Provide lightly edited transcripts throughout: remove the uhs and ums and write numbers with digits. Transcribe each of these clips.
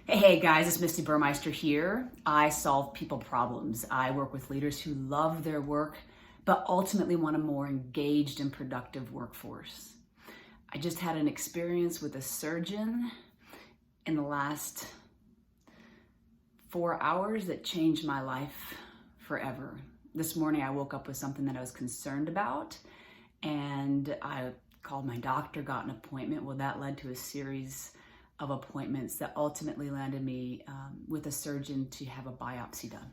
Hey guys, it's Misty Burmeister here. I solve people problems. I work with leaders who love their work, but ultimately want a more engaged and productive workforce. I just had an experience with a surgeon in the last 4 hours that changed my life forever. This morning I woke up with something that I was concerned about, and I called my doctor, got an appointment. Well, that led to a series of appointments that ultimately landed me with a surgeon to have a biopsy done.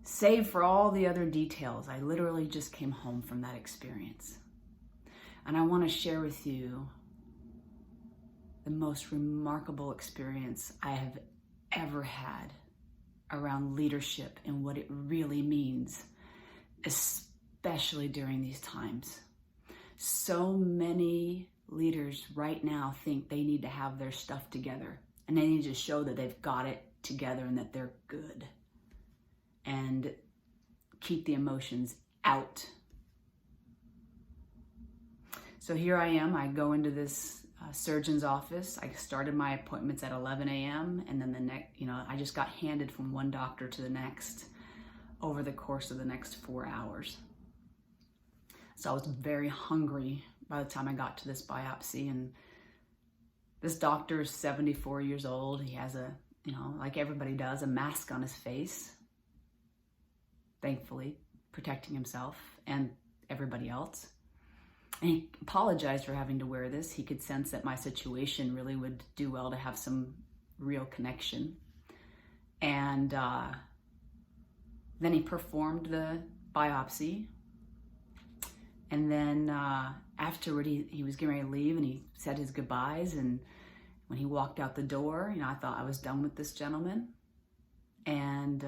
Save for all the other details, I literally just came home from that experience. And I want to share with you the most remarkable experience I have ever had around leadership and what it really means, especially during these times. So many leaders right now think they need to have their stuff together and they need to show that they've got it together and that they're good, and keep the emotions out. So here I am. I go into this surgeon's office. I started my appointments at 11 a.m. and then I just got handed from one doctor to the next over the course of the next 4 hours. So I was very hungry by the time I got to this biopsy, and this doctor is 74 years old. He has like everybody does, a mask on his face, thankfully, protecting himself and everybody else. And he apologized for having to wear this. He could sense that my situation really would do well to have some real connection. And then he performed the biopsy. And then afterward, he was getting ready to leave, and he said his goodbyes. And when he walked out the door, I thought I was done with this gentleman. And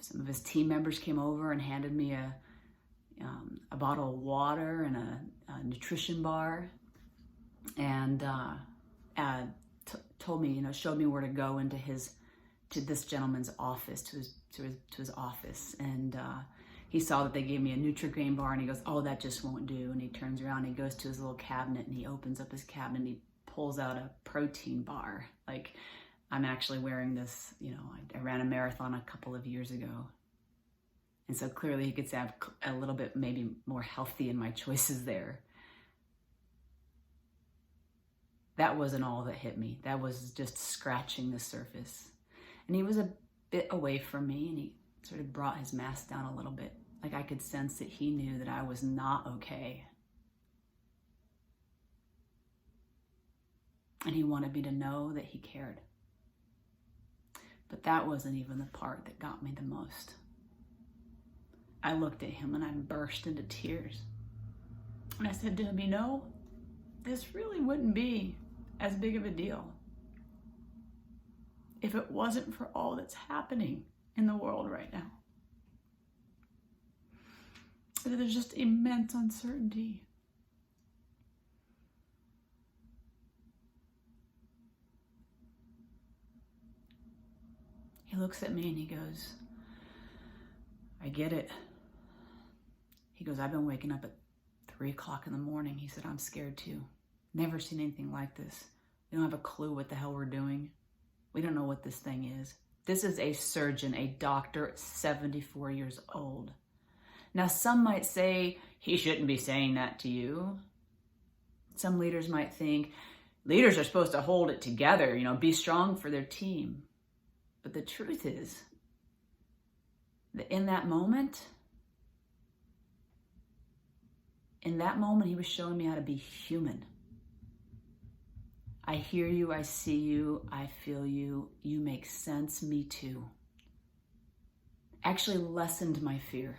some of his team members came over and handed me a bottle of water and a nutrition bar, and told me, showed me where to go to this gentleman's office, to his office. And he saw that they gave me a Nutri-Grain bar, and he goes, "Oh, that just won't do." And he turns around, and he goes to his little cabinet, and he opens up his cabinet, and he pulls out a protein bar. Like, I'm actually wearing this, I ran a marathon a couple of years ago. And so clearly he could say I'm a little bit maybe more healthy in my choices there. That wasn't all that hit me. That was just scratching the surface. And he was a bit away from me, and he sort of brought his mask down a little bit. Like, I could sense that he knew that I was not okay. And he wanted me to know that he cared. But that wasn't even the part that got me the most. I looked at him and I burst into tears. And I said to him, this really wouldn't be as big of a deal if it wasn't for all that's happening in the world right now. There's just immense uncertainty. He looks at me and he goes, "I get it." He goes, "I've been waking up at 3 o'clock in the morning." He said, "I'm scared too. Never seen anything like this. We don't have a clue what the hell we're doing. We don't know what this thing is." This is a surgeon, a doctor, 74 years old. Now, some might say, he shouldn't be saying that to you. Some leaders might think, leaders are supposed to hold it together, be strong for their team. But the truth is that in that moment, he was showing me how to be human. I hear you, I see you, I feel you, you make sense, me too. Actually lessened my fear.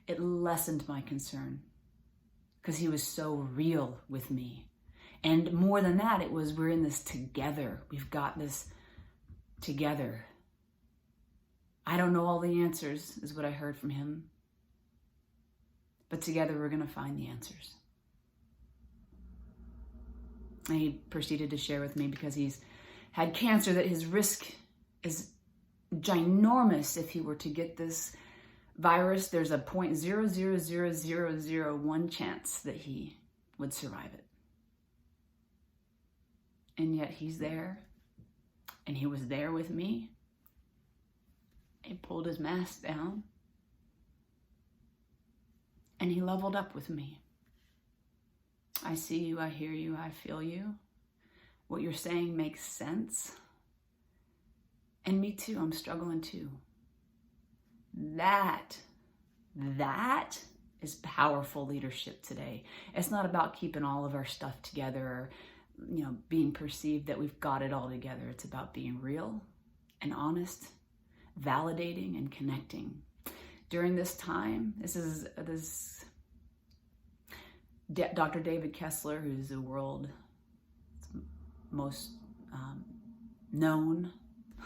It lessened my concern because he was so real with me. And more than that, it was, we're in this together. We've got this together. I don't know all the answers, is what I heard from him. But together we're going to find the answers. And he proceeded to share with me, because he's had cancer, that his risk is ginormous if he were to get this virus. There's a 0.00001 chance that he would survive it. And yet he's there, and he was there with me. He pulled his mask down, and he leveled up with me. I see you, I hear you, I feel you. What you're saying makes sense. And me too, I'm struggling too. That is powerful leadership today. It's not about keeping all of our stuff together or, being perceived that we've got it all together. It's about being real and honest, validating and connecting. During this time, Dr. David Kessler, who's the world's most known,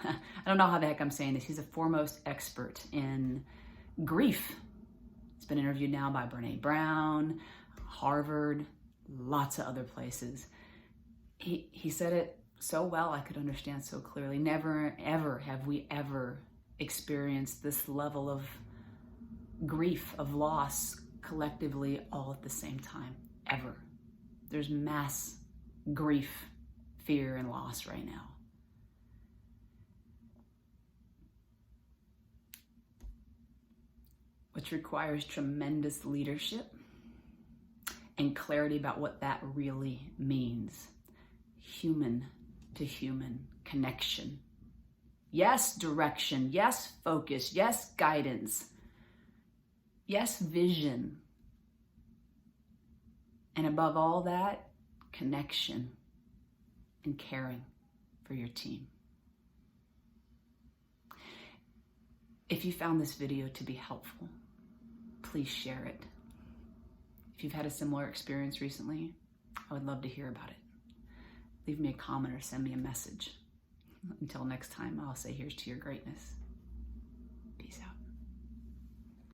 I don't know how the heck I'm saying this, he's a foremost expert in grief. He's been interviewed now by Brene Brown, Harvard, lots of other places. He said it so well, I could understand so clearly. Never, ever have we ever experienced this level of grief, of loss, collectively all at the same time, ever. There's mass grief, fear, and loss right now. Which requires tremendous leadership and clarity about what that really means. Human to human connection. Yes, direction. Yes, focus. Yes, guidance. Yes, vision. And above all that, connection and caring for your team. If you found this video to be helpful, please share it. If you've had a similar experience recently, I would love to hear about it. Leave me a comment or send me a message. Until next time, I'll say here's to your greatness.